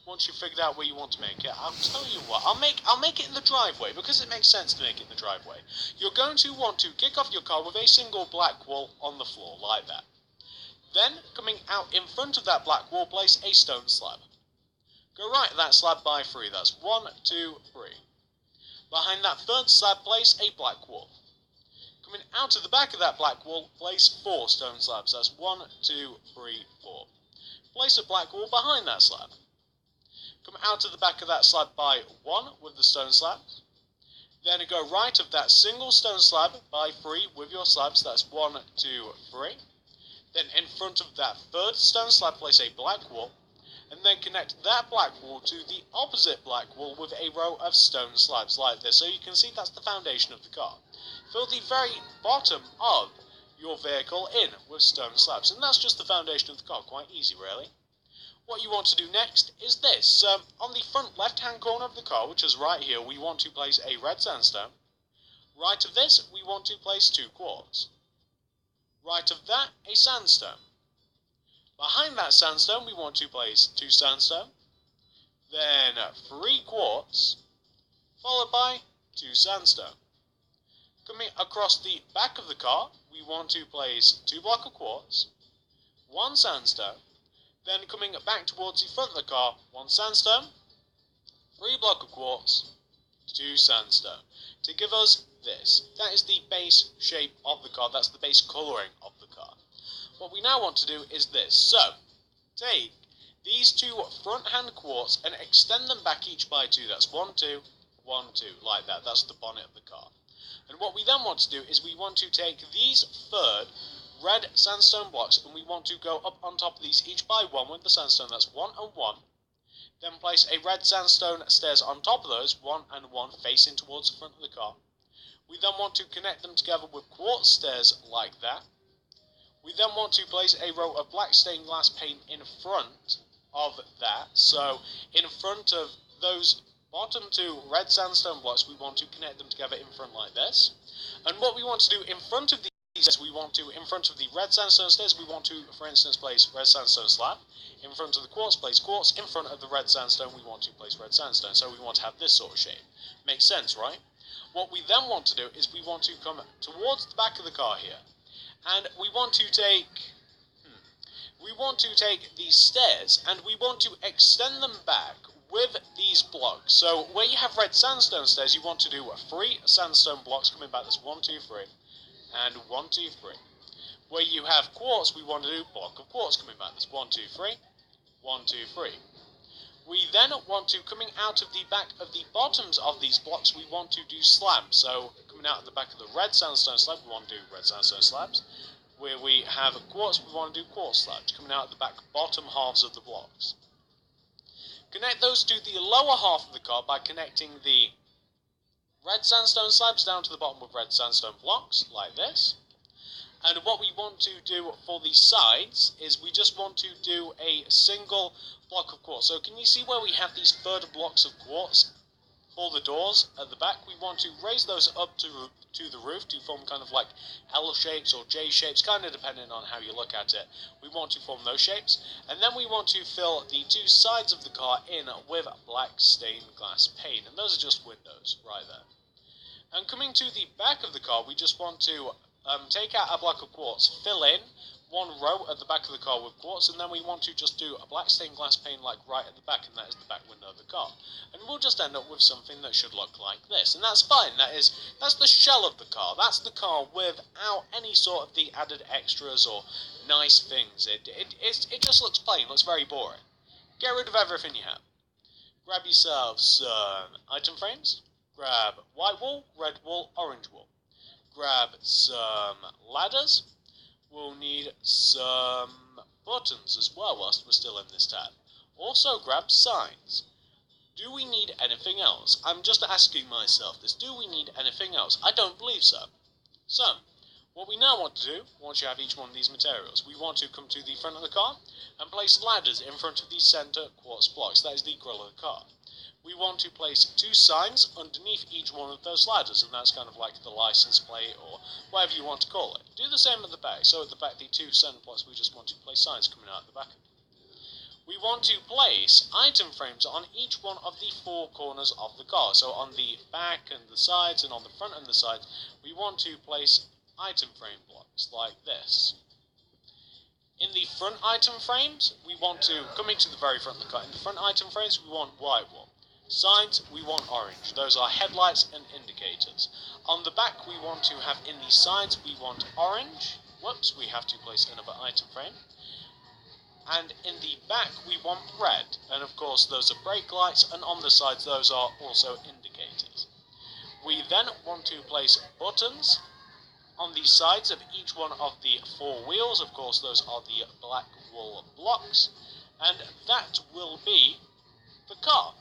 once you've figured out where you want to make it, I'll tell you what, I'll make it in the driveway, because it makes sense to make it in the driveway. You're going to want to kick off your car with a single black wall on the floor, like that. Then, coming out in front of that black wall, place a stone slab. Go right at that slab by 3, that's 1, 2, 3. Behind that third slab, place a black wall. Coming out of the back of that black wall, place 4 stone slabs, that's 1, 2, 3, 4. Place a black wall behind that slab. Come out of the back of that slab by 1 with the stone slabs. Then go right of that single stone slab by 3 with your slabs, that's 1, 2, 3. Then in front of that third stone slab, place a black wall. And then connect that black wall to the opposite black wall with a row of stone slabs like this. So you can see that's the foundation of the car. Fill the very bottom of your vehicle in with stone slabs. And that's just the foundation of the car. Quite easy, really. What you want to do next is this. On the front left-hand corner of the car, which is right here, we want to place a red sandstone. Right of this, we want to place 2 quartz. Right of that, a sandstone. Behind that sandstone, we want to place 2 sandstone, then 3 quartz, followed by 2 sandstone. Coming across the back of the car, we want to place 2 blocks of quartz, 1 sandstone, then coming back towards the front of the car, 1 sandstone, 3 blocks of quartz, 2 sandstone, to give us this. That is the base shape of the car, that's the base colouring of the car. What we now want to do is this. So, take these 2 front-hand quartz and extend them back each by 2. That's 1, 2, 1, 2, like that. That's the bonnet of the car. And what we then want to do is we want to take these third red sandstone blocks and we want to go up on top of these each by 1 with the sandstone. That's 1 and 1. Then place a red sandstone stairs on top of those, 1 and 1, facing towards the front of the car. We then want to connect them together with quartz stairs like that. We then want to place a row of black stained glass paint in front of that. So, in front of those bottom 2 red sandstone blocks, we want to connect them together in front like this. And what we want to do in front of these, in front of the red sandstone stairs, we want to, for instance, place red sandstone slab. In front of the quartz, place quartz. In front of the red sandstone, we want to place red sandstone. So we want to have this sort of shape. Makes sense, right? What we then want to do is we want to come towards the back of the car here. And we want to take these stairs and we want to extend them back with these blocks. So where you have red sandstone stairs, you want to do 3 sandstone blocks coming back. That's 1, 2, 3, and 1, 2, 3. Where you have quartz, we want to do block of quartz coming back. That's 1, 2, 3, 1, 2, 3. We then want to, coming out of the back of the bottoms of these blocks, we want to do slabs. So, coming out of the back of the red sandstone slab, we want to do red sandstone slabs. Where we have quartz, we want to do quartz slabs, coming out of the back bottom halves of the blocks. Connect those to the lower half of the car by connecting the red sandstone slabs down to the bottom with red sandstone blocks, like this. And what we want to do for the sides is we just want to do a single block of quartz. So can you see where we have these third blocks of quartz for the doors at the back? We want to raise those up to the roof to form kind of like L shapes or J shapes, kind of depending on how you look at it. We want to form those shapes. And then we want to fill the 2 sides of the car in with black stained glass paint. And those are just windows right there. And coming to the back of the car, we just want to take out a block of quartz, fill in 1 row at the back of the car with quartz, and then we want to just do a black stained glass paint like right at the back, and that is the back window of the car. And we'll just end up with something that should look like this, and that's fine. That's the shell of the car. That's the car without any sort of the added extras or nice things. It just looks plain, looks very boring. Get rid of everything you have. Grab yourself some item frames. Grab white wool, red wool, orange wool. Grab some ladders. We'll need some buttons as well whilst we're still in this tab. Also grab signs. Do we need anything else? I'm just asking myself this. Do we need anything else? I don't believe so. So, what we now want to do, once you have each one of these materials, we want to come to the front of the car and place ladders in front of the center quartz blocks. That is the grill of the car. We want to place 2 signs underneath each one of those ladders, and that's kind of like the license plate or whatever you want to call it. Do the same at the back. So at the back, the 2 center blocks, we just want to place signs coming out at the back. we want to place item frames on each one of the four corners of the car. So on the back and the sides and on the front and the sides, we want to place item frame blocks like this. In the front item frames, we want to, coming to the very front of the car, in the front item frames we want white one. Sides, we want orange. Those are headlights and indicators. On the back, we want to have, in the sides, we want orange. Whoops, we have to place another item frame. And in the back, we want red. And of course, those are brake lights, and on the sides, those are also indicators. We then want to place buttons on the sides of each one of the four wheels. Of course, those are the black wool blocks. And that will be the car.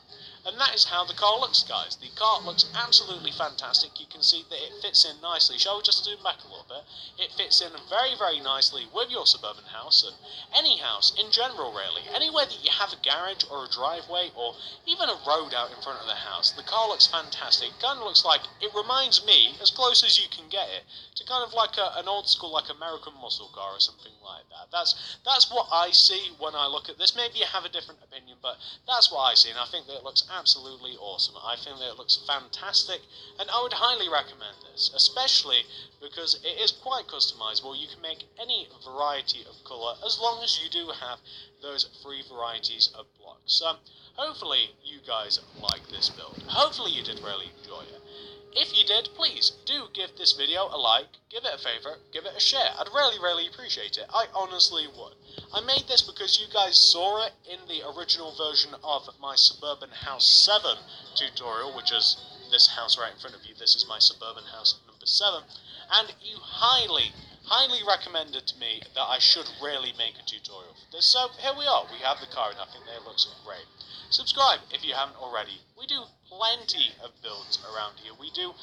And that is how the car looks, guys. The car looks absolutely fantastic. You can see that it fits in nicely. Shall we just zoom back a little bit? It fits in very, very nicely with your suburban house, and any house in general, really. Anywhere that you have a garage or a driveway or even a road out in front of the house, the car looks fantastic. It kind of looks like, it reminds me, as close as you can get it, to kind of like an old school, like American muscle car or something like that. That's what I see when I look at this. Maybe you have a different opinion, but that's what I see, and I think that it looks absolutely awesome. I think that it looks fantastic, and I would highly recommend this, especially because it is quite customizable. You can make any variety of colour as long as you do have those 3 varieties of blocks. Hopefully you guys like this build. Hopefully you did really enjoy it. If you did, please do give this video a like, give it a favourite, give it a share. I'd really, really appreciate it. I honestly would. I made this because you guys saw it in the original version of my Suburban House 7 tutorial, which is this house right in front of you. This is my Suburban House number 7. And you highly recommended to me that I should really make a tutorial for this. So here we are. We have the car, and I think it looks great. Subscribe if you haven't already. We do plenty of builds around here. We do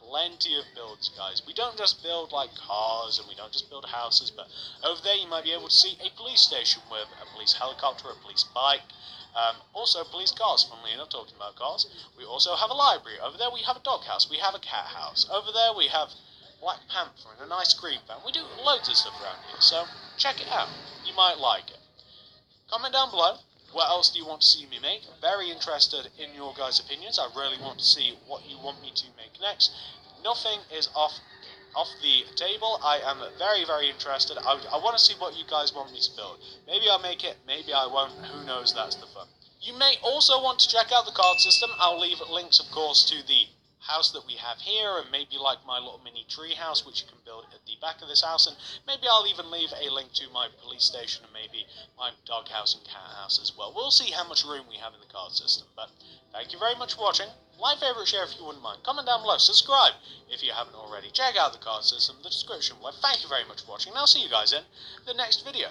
plenty of builds, guys. We don't just build like cars, and we don't just build houses, but over there you might be able to see a police station with a police helicopter, a police bike, also police cars, funnily enough, talking about cars. We also have a library. Over there we have a dog house, we have a cat house. Over there we have Black Panther and a nice green van. We do loads of stuff around here, so check it out. You might like it. Comment down below. What else do you want to see me make? I'm very interested in your guys' opinions. I really want to see what you want me to make next. Nothing is off the table. I am very, very interested. I want to see what you guys want me to build. Maybe I'll make it, maybe I won't. Who knows? That's the fun. You may also want to check out the card system. I'll leave links, of course, to the house that we have here, and maybe like my little mini tree house which you can build at the back of this house, and maybe I'll even leave a link to my police station and maybe my dog house and cat house as well. We'll see how much room we have in the card system. But thank you very much for watching. Like, favourite, share if you wouldn't mind, comment down below, subscribe if you haven't already, check out the card system, the description. Well, thank you very much for watching, and I'll see you guys in the next video.